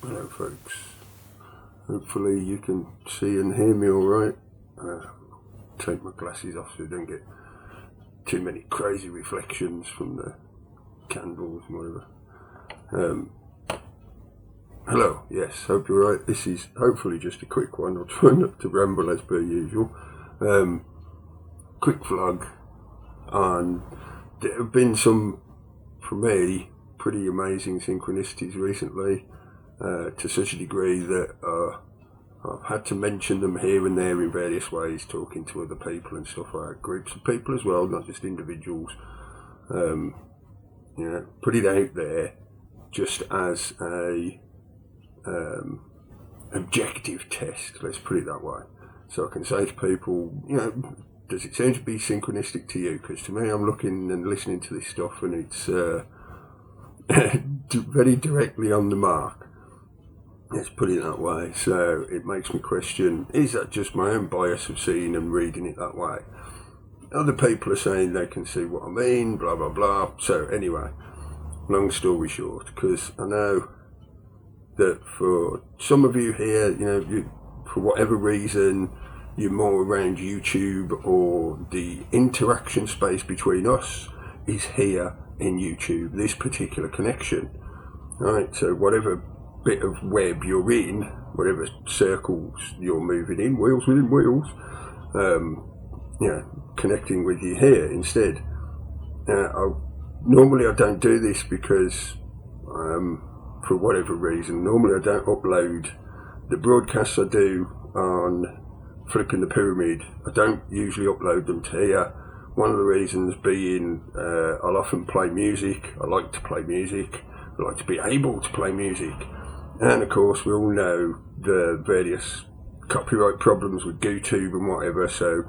Hello folks, hopefully you can see and hear me alright. Take my glasses off so I don't get too many crazy reflections from the candles and whatever. Hello, yes, hope you're right. This is hopefully just a quick one. I'll try not to ramble as per usual. Quick vlog on, there have been some, for me, pretty amazing synchronicities recently. To such a degree that I've had to mention them here and there in various ways, talking to other people and stuff, like groups of people as well, not just individuals. Put it out there just as a objective test, let's put it that way. So I can say to people, does it seem to be synchronistic to you? Because to me, I'm looking and listening to this stuff and it's very directly on the mark. Let's put it that way. So it makes me question, is that just my own bias of seeing and reading it that way? Other people are saying they can see what I mean, blah, blah, blah. So anyway, long story short, because I know that for some of you here, for whatever reason, you're more around YouTube, or the interaction space between us is here in YouTube, this particular connection. Right, so whatever bit of web you're in, whatever circles you're moving in, wheels within wheels, connecting with you here instead. Normally I don't do this because for whatever reason, normally I don't upload the broadcasts I do on Flipping the Pyramid. I don't usually upload them to here. One of the reasons being I'll often play music. I like to play music. I like to be able to play music. And of course, we all know the various copyright problems with YouTube and whatever, so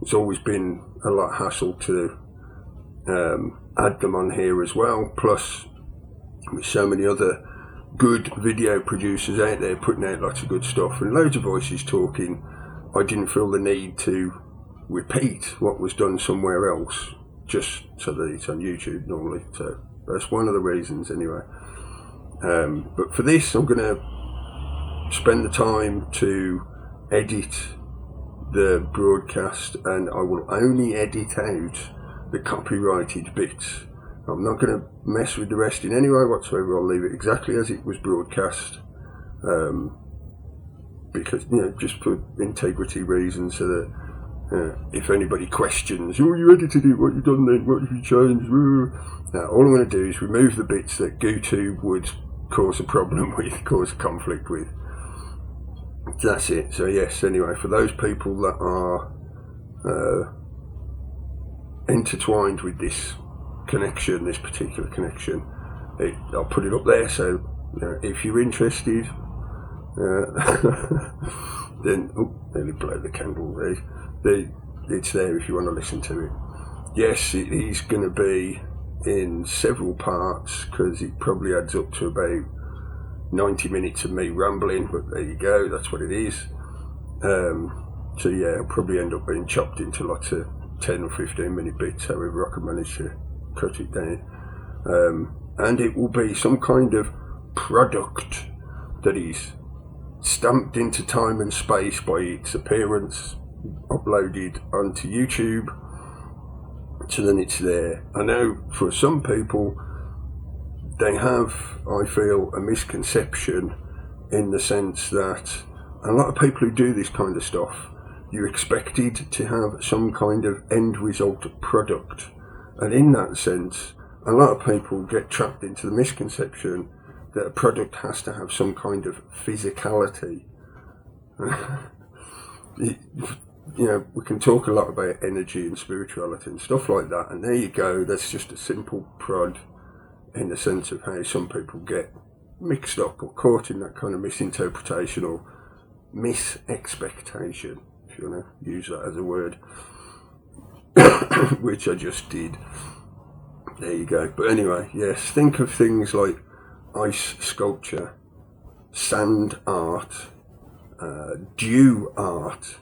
it's always been a lot of hassle to add them on here as well. Plus, with so many other good video producers out there putting out lots of good stuff and loads of voices talking, I didn't feel the need to repeat what was done somewhere else just so that it's on YouTube normally. So that's one of the reasons anyway. But for this, I'm going to spend the time to edit the broadcast, and I will only edit out the copyrighted bits. I'm not going to mess with the rest in any way whatsoever. I'll leave it exactly as it was broadcast, because just for integrity reasons, so that if anybody questions, you edited it, what you done then, what have you changed? Now, all I'm going to do is remove the bits that YouTube would cause a problem with, cause a conflict with. That's it. So yes, anyway, for those people that are intertwined with this connection, this particular connection, I'll put it up there. So if you're interested, then nearly blow the candle there. It's there if you want to listen to it. Yes, it is going to be in several parts because it probably adds up to about 90 minutes of me rambling, but there you go, that's what it is. So yeah, it'll probably end up being chopped into lots of 10 or 15 minute bits, however I can manage to cut it down. And it will be some kind of product that is stamped into time and space by its appearance, uploaded onto YouTube, so then it's there. I know for some people they have, I feel, a misconception in the sense that a lot of people who do this kind of stuff, you're expected to have some kind of end result product, and in that sense a lot of people get trapped into the misconception that a product has to have some kind of physicality. We can talk a lot about energy and spirituality and stuff like that, and there you go, that's just a simple prod in the sense of how some people get mixed up or caught in that kind of misinterpretation or misexpectation, if you want to use that as a word, which I just did. There you go. But anyway, yes, think of things like ice sculpture, sand art, dew art,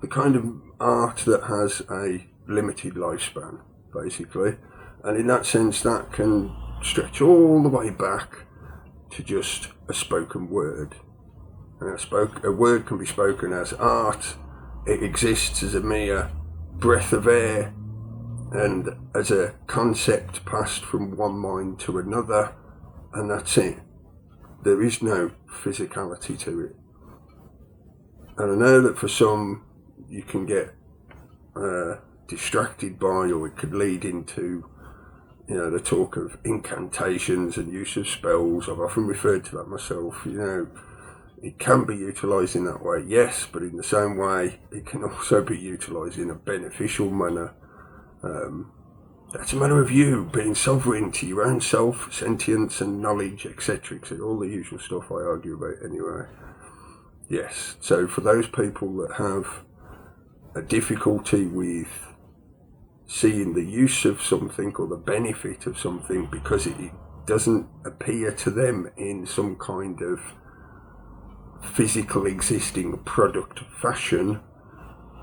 the kind of art that has a limited lifespan, basically. And in that sense, that can stretch all the way back to just a spoken word. And a word can be spoken as art. It exists as a mere breath of air and as a concept passed from one mind to another, and that's it. There is no physicality to it. And I know that for some you can get distracted by, or it could lead into, you know, the talk of incantations and use of spells. I've often referred to that myself. You know, it can be utilised in that way, yes, but in the same way it can also be utilised in a beneficial manner. That's a matter of you being sovereign to your own self, sentience and knowledge, etc., etc., all the usual stuff I argue about anyway. Yes, so for those people that have a difficulty with seeing the use of something or the benefit of something because it doesn't appear to them in some kind of physical existing product fashion,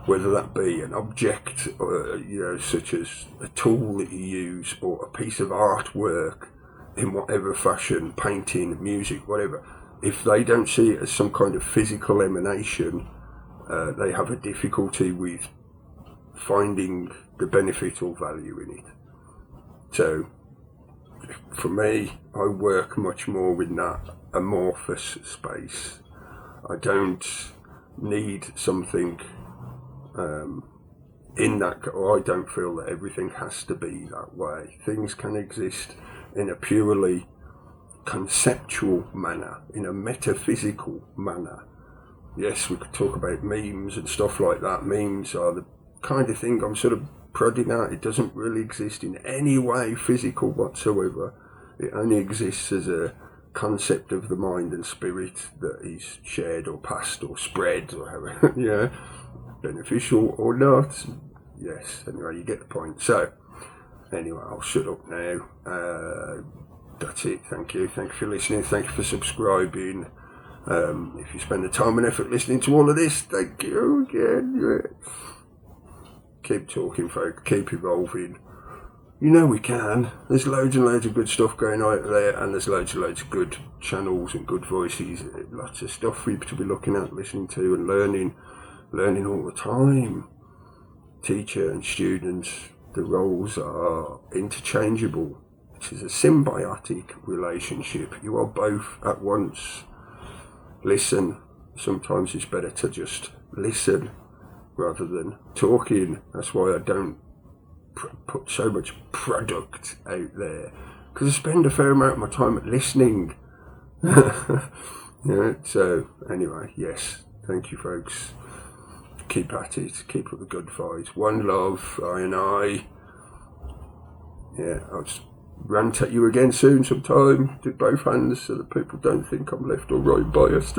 whether that be an object, or, you know, such as a tool that you use, or a piece of artwork in whatever fashion, painting, music, whatever. If they don't see it as some kind of physical emanation, they have a difficulty with finding the benefit or value in it. So, for me, I work much more in that amorphous space. I don't need something in that, or I don't feel that everything has to be that way. Things can exist in a purely conceptual manner, in a metaphysical manner. Yes, we could talk about memes and stuff like that. Memes are the kind of thing I'm sort of prodding at. It doesn't really exist in any way physical whatsoever. It only exists as a concept of the mind and spirit that is shared or passed or spread or however, yeah, beneficial or not. Yes, anyway, you get the point. So, anyway, I'll shut up now. That's it. Thank you for listening. Thank you for subscribing. If you spend the time and effort listening to all of this, thank you again. Keep talking, folks. Keep evolving. You know we can. There's loads and loads of good stuff going on out there, and there's loads and loads of good channels and good voices. Lots of stuff for you to be looking at, listening to, and learning all the time. Teacher and student, the roles are interchangeable. It is a symbiotic relationship. You are both at once. Listen. Sometimes it's better to just listen rather than talking. That's why I don't put so much product out there, because I spend a fair amount of my time at listening. Yeah, so anyway, yes, thank you folks. Keep at it, keep up the good fight. One love, I and I. Yeah, I'll just rant at you again soon sometime. Do both hands so that people don't think I'm left or right biased.